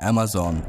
Amazon,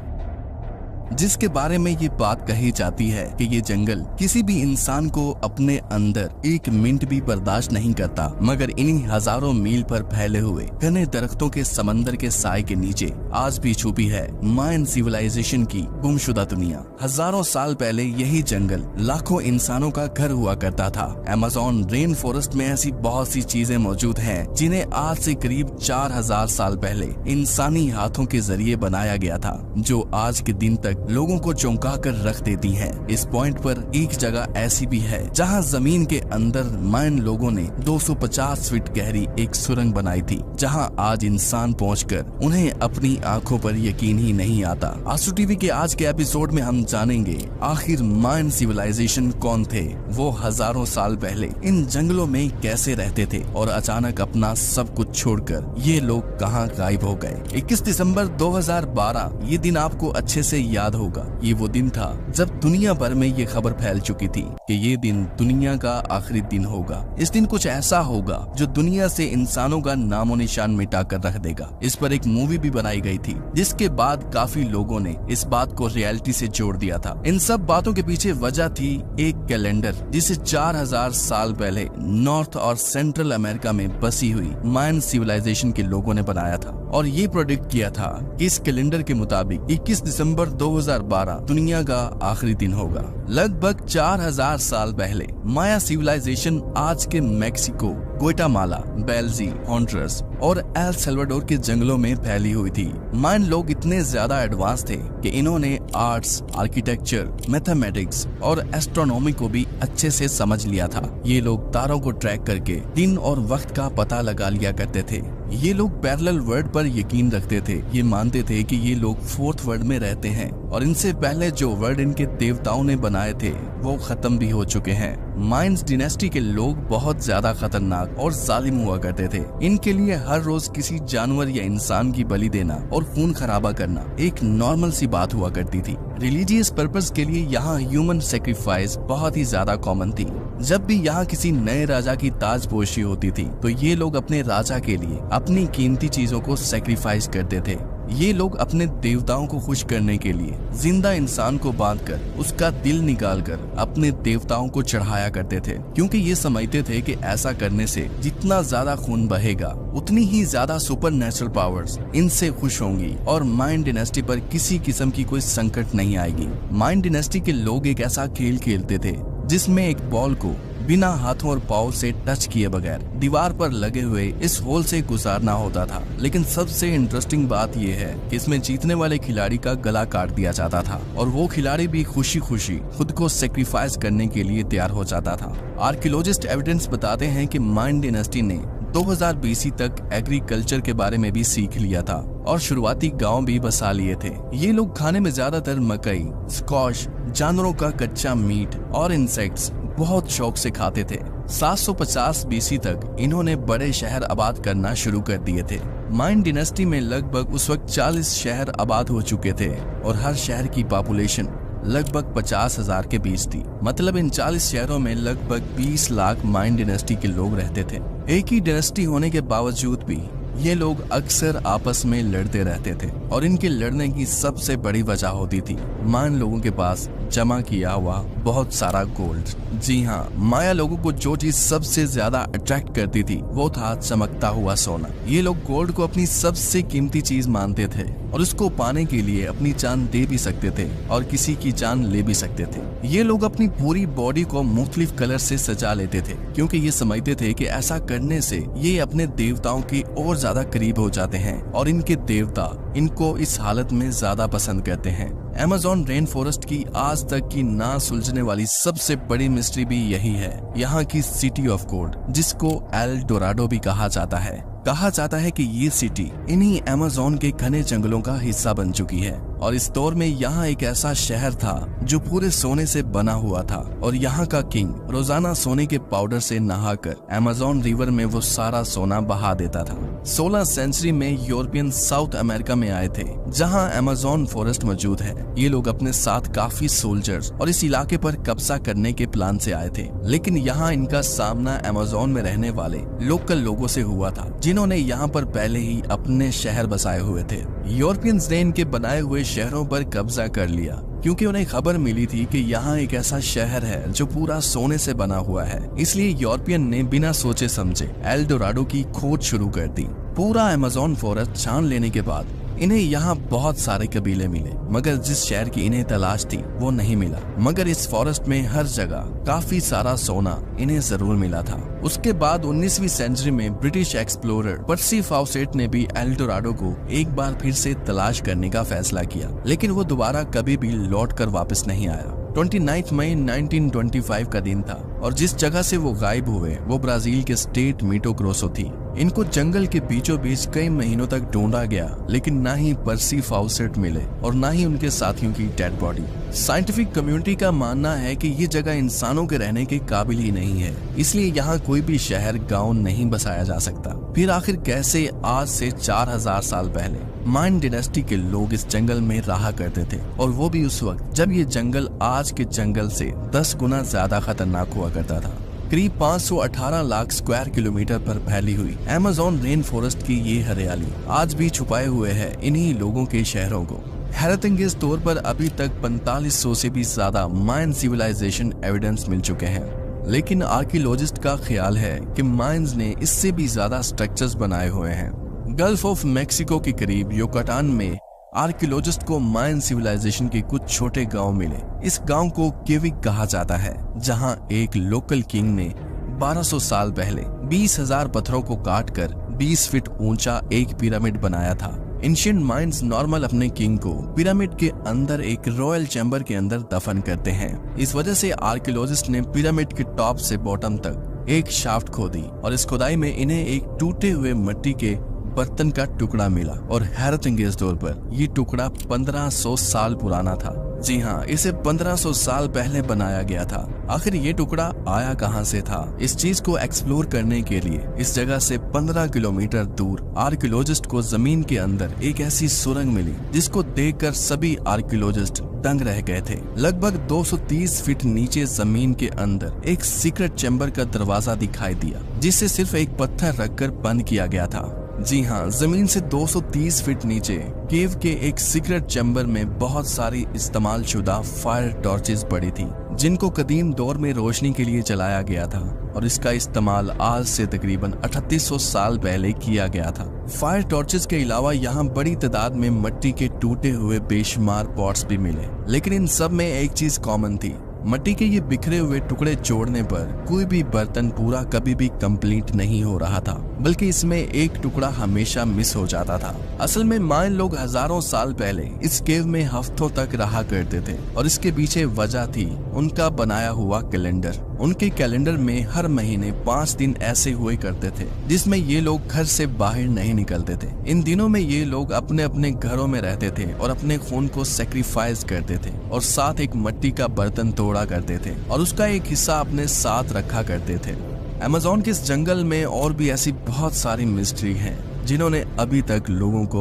जिसके बारे में ये बात कही जाती है कि ये जंगल किसी भी इंसान को अपने अंदर एक मिनट भी बर्दाश्त नहीं करता, मगर इन्हीं हजारों मील पर फैले हुए घने दरख्तों के समंदर के साए के नीचे आज भी छुपी है मायन सिविलाइजेशन की गुमशुदा दुनिया। हजारों साल पहले यही जंगल लाखों इंसानों का घर हुआ करता था। अमेज़न रेन फॉरेस्ट में ऐसी बहुत सी चीजें मौजूद हैं जिन्हें आज से करीब 4000 साल पहले इंसानी हाथों के जरिए बनाया गया था, जो आज के दिन तक लोगों को चौंका कर रख देती हैं। इस पॉइंट पर एक जगह ऐसी भी है जहां जमीन के अंदर मायन लोगों ने 250 फीट गहरी एक सुरंग बनाई थी, जहां आज इंसान पहुंचकर उन्हें अपनी आंखों पर यकीन ही नहीं आता। आस्ट्रो टीवी के आज के एपिसोड में हम जानेंगे आखिर मायन सिविलाइजेशन कौन थे, वो हजारों साल पहले इन जंगलों में कैसे रहते थे और अचानक अपना सब कुछ छोड़कर ये लोग कहां गायब हो गए। 21 दिसंबर 2012 ये दिन आपको अच्छे से याद होगा। ये वो दिन था जब दुनिया भर में ये खबर फैल चुकी थी कि ये दिन दुनिया का आखिरी दिन होगा। इस दिन कुछ ऐसा होगा जो दुनिया से इंसानों का नामो निशान मिटा कर रख देगा। इस पर एक मूवी भी बनाई गई थी, जिसके बाद काफी लोगों ने इस बात को रियलिटी से जोड़ दिया था। इन सब बातों के पीछे वजह थी एक कैलेंडर, जिसे 4000 साल पहले नॉर्थ और सेंट्रल अमेरिका में बसी हुई मायन सिविलाइजेशन के लोगों ने बनाया था और ये प्रोडिक्ट किया था कि इस कैलेंडर के मुताबिक 21 दिसंबर 2012 दुनिया का आखिरी दिन होगा। लगभग 4000 साल पहले माया सिविलाइजेशन आज के मेक्सिको, ग्वाटेमाला, बेल्जी, हॉन्डुरस और एल साल्वाडोर के जंगलों में फैली हुई थी। मायन लोग इतने ज्यादा एडवांस थे कि इन्होंने आर्ट्स, आर्किटेक्चर, मैथमेटिक्स और एस्ट्रोनॉमी को भी अच्छे से समझ लिया था। ये लोग तारों को ट्रैक करके दिन और वक्त का पता लगा लिया करते थे। ये लोग पैरेलल वर्ल्ड पर यकीन रखते थे। ये मानते थे कि ये लोग फोर्थ वर्ल्ड में रहते हैं और इनसे पहले जो वर्ल्ड इनके देवताओं ने बनाए थे वो खत्म भी हो चुके हैं। मायन्स डिनेस्टी के लोग बहुत ज्यादा खतरनाक और जालिम हुआ करते थे। इनके लिए हर रोज किसी जानवर या इंसान की बलि देना और खून खराबा करना एक नॉर्मल सी बात हुआ करती थी। रिलीजियस पर्पस के लिए यहाँ ह्यूमन सेक्रीफाइस बहुत ही ज्यादा कॉमन थी। जब भी यहाँ किसी नए राजा की ताजपोशी होती थी तो ये लोग अपने राजा के लिए अपनी कीमती चीजों को सेक्रीफाइस करते थे। ये लोग अपने देवताओं को खुश करने के लिए जिंदा इंसान को बांधकर उसका दिल निकालकर अपने देवताओं को चढ़ाया करते थे, क्योंकि ये समझते थे कि ऐसा करने से जितना ज्यादा खून बहेगा उतनी ही ज्यादा सुपर नेचुरल पावर्स इनसे खुश होंगी और मायन डिनेस्टी पर किसी किस्म की कोई संकट नहीं आएगी। मायन डिनेस्टी के लोग एक ऐसा खेल खेलते थे जिसमें एक बॉल को बिना हाथों और पाँव से टच किए बगैर दीवार पर लगे हुए इस होल से गुजारना होता था। लेकिन सबसे इंटरेस्टिंग बात यह है कि इसमें जीतने वाले खिलाड़ी का गला काट दिया जाता था और वो खिलाड़ी भी खुशी खुशी खुद को सेक्रीफाइस करने के लिए तैयार हो जाता था। आर्कियोलॉजिस्ट एविडेंस बताते हैं कि मायन डिनेस्टी ने 2000 BC तक एग्रीकल्चर के बारे में भी सीख लिया था और शुरुआती गांव भी बसा लिए थे। ये लोग खाने में ज्यादातर मकई, स्क्वाश, जानवरों का कच्चा मीट और इंसेक्ट्स बहुत शौक से खाते थे। 750 BC तक इन्होंने बड़े शहर आबाद करना शुरू कर दिए थे। मायन डिनेस्टी में लगभग उस वक्त 40 शहर आबाद हो चुके थे और हर शहर की पॉपुलेशन लगभग 50,000 के बीच थी। मतलब इन 40 शहरों में लगभग 20 लाख मायन डिनेस्टी के लोग रहते थे। एक ही डिनेस्टी होने के बावजूद भी ये लोग अक्सर आपस में लड़ते रहते थे और इनके लड़ने की सबसे बड़ी वजह होती थी मायन लोगों के पास जमा किया हुआ बहुत सारा गोल्ड। जी हाँ, माया लोगों को जो चीज सबसे ज्यादा अट्रैक्ट करती थी वो था चमकता हुआ सोना। ये लोग गोल्ड को अपनी सबसे कीमती चीज मानते थे और उसको पाने के लिए अपनी जान दे भी सकते थे और किसी की जान ले भी सकते थे। ये लोग अपनी पूरी बॉडी को मुख्तलिफ कलर से सजा लेते थे, क्योंकि ये समझते थे कि ऐसा करने से ये अपने देवताओं के और ज्यादा करीब हो जाते हैं और इनके देवता इनको इस हालत में ज्यादा पसंद करते हैं। अमेज़न रेन फॉरेस्ट की आज तक की ना सुलझने वाली सबसे बड़ी मिस्ट्री भी यही है, यहाँ की सिटी ऑफ गोल्ड, जिसको एल डोराडो भी कहा जाता है। कहा जाता है कि ये सिटी इन्हीं अमेज़न के घने जंगलों का हिस्सा बन चुकी है और इस दौर में यहाँ एक ऐसा शहर था जो पूरे सोने से बना हुआ था और यहाँ का किंग रोजाना सोने के पाउडर से नहाकर अमेज़न रिवर में वो सारा सोना बहा देता था। 16 सेंचुरी में यूरोपियन साउथ अमेरिका में आए थे, जहाँ अमेज़न फॉरेस्ट मौजूद है। ये लोग अपने साथ काफी सोल्जर्स और इस इलाके पर कब्जा करने के प्लान से आए थे, लेकिन यहाँ इनका सामना अमेज़न में रहने वाले लोकल लोगों से हुआ था जिन्होंने यहाँ पर पहले ही अपने शहर बसाए हुए थे। यूरोपियंस ने इनके बनाए हुए शहरों पर कब्जा कर लिया क्योंकि उन्हें खबर मिली थी कि यहाँ एक ऐसा शहर है जो पूरा सोने से बना हुआ है। इसलिए यूरोपियन ने बिना सोचे समझे एल डोराडो की खोज शुरू कर दी। पूरा अमेज़न फॉरेस्ट छान लेने के बाद इन्हें यहाँ बहुत सारे कबीले मिले, मगर जिस शहर की इन्हें तलाश थी वो नहीं मिला। मगर इस फॉरेस्ट में हर जगह काफी सारा सोना इन्हें जरूर मिला था। उसके बाद 19वीं सेंचुरी में ब्रिटिश एक्सप्लोरर पर्सी फाउसेट ने भी एल डोराडो को एक बार फिर से तलाश करने का फैसला किया, लेकिन वो दोबारा कभी भी लौट कर वापस नहीं आया। 29 मई 1925 का दिन था और जिस जगह से वो गायब हुए वो ब्राजील के स्टेट मीटो ग्रोसो थी। इनको जंगल के बीचों बीच कई महीनों तक ढूंढा गया, लेकिन ना ही पर्सी फाउसेट मिले और ना ही उनके साथियों की डेड बॉडी। साइंटिफिक कम्युनिटी का मानना है कि ये जगह इंसानों के रहने के काबिल ही नहीं है, इसलिए यहाँ कोई भी शहर गांव नहीं बसाया जा सकता। फिर आखिर कैसे आज से 4000 साल पहले मायन डायनेस्टी के लोग इस जंगल में रहा करते थे, और वो भी उस वक्त जब ये जंगल आज के जंगल से 10 गुना ज्यादा खतरनाक हुआ करता था। करीब 518 लाख स्क्वायर किलोमीटर पर फैली हुई अमेज़न रेन फॉरेस्ट की ये हरियाली आज भी छुपाए हुए है इन्हीं लोगों के शहरों को। हैरतअंगेज तौर पर अभी तक 4500 से भी ज्यादा मायन सिविलाइजेशन एविडेंस मिल चुके हैं, लेकिन आर्कियोलॉजिस्ट का ख्याल है कि मायंस ने इससे भी ज्यादा स्ट्रक्चर्स बनाए हुए हैं। गल्फ ऑफ मैक्सिको के करीब युकाटान में आर्कियोलॉजिस्ट को मायन सिविलाइजेशन के कुछ छोटे गांव मिले। इस गांव को केविक कहा जाता है, जहां एक लोकल किंग ने 1200 साल पहले 20,000 पत्थरों को काटकर 20 फीट ऊंचा एक पिरामिड बनाया था। एंशिएंट मायंस नॉर्मल अपने किंग को पिरामिड के अंदर एक रॉयल चैम्बर के अंदर दफन करते हैं। इस वजह से आर्कियोलॉजिस्ट ने पिरामिड के टॉप से बॉटम तक एक शाफ्ट खोदी और इस खुदाई में इन्हें एक टूटे हुए मिट्टी के बर्तन का टुकड़ा मिला, और हैरतअंगेज तौर पर ये टुकड़ा 1500 साल पुराना था। जी हाँ, इसे 1500 साल पहले बनाया गया था। आखिर ये टुकड़ा आया कहां से था? इस चीज को एक्सप्लोर करने के लिए इस जगह से 15 किलोमीटर दूर आर्कियोलॉजिस्ट को जमीन के अंदर एक ऐसी सुरंग मिली जिसको देखकर सभी आर्कियोलॉजिस्ट दंग रह गए थे। लगभग 230 फीट नीचे जमीन के अंदर एक सीक्रेट चैम्बर का दरवाजा दिखाई दिया, जिसे सिर्फ एक पत्थर रखकर बंद किया गया था। जी हाँ, जमीन से 230 फीट नीचे केव के एक सीक्रेट चैम्बर में बहुत सारी इस्तेमाल शुदा फायर टॉर्चेस पड़ी थी, जिनको कदीम दौर में रोशनी के लिए चलाया गया था, और इसका इस्तेमाल आज से तकरीबन 3800 साल पहले किया गया था। फायर टॉर्चेस के अलावा यहाँ बड़ी तादाद में मिट्टी के टूटे हुए बेशुमार पॉट्स भी मिले, लेकिन इन सब में एक चीज कॉमन थी। मिट्टी के ये बिखरे हुए टुकड़े जोड़ने पर कोई भी बर्तन पूरा कभी भी कंप्लीट नहीं हो रहा था, बल्कि इसमें एक टुकड़ा हमेशा मिस हो जाता था। असल में मायन लोग हजारों साल पहले इस केव में हफ्तों तक रहा करते थे, और इसके पीछे वजह थी उनका बनाया हुआ कैलेंडर। उनके कैलेंडर में हर महीने 5 दिन ऐसे हुए करते थे जिसमें ये लोग घर से बाहर नहीं निकलते थे। इन दिनों में ये लोग अपने अपने घरों में रहते थे और अपने खून को सेक्रीफाइस करते थे, और साथ एक मिट्टी का बर्तन तोड़ा करते थे और उसका एक हिस्सा अपने साथ रखा करते थे। अमेज़न के इस जंगल में और भी ऐसी बहुत सारी मिस्ट्री हैं जिन्होंने अभी तक लोगों को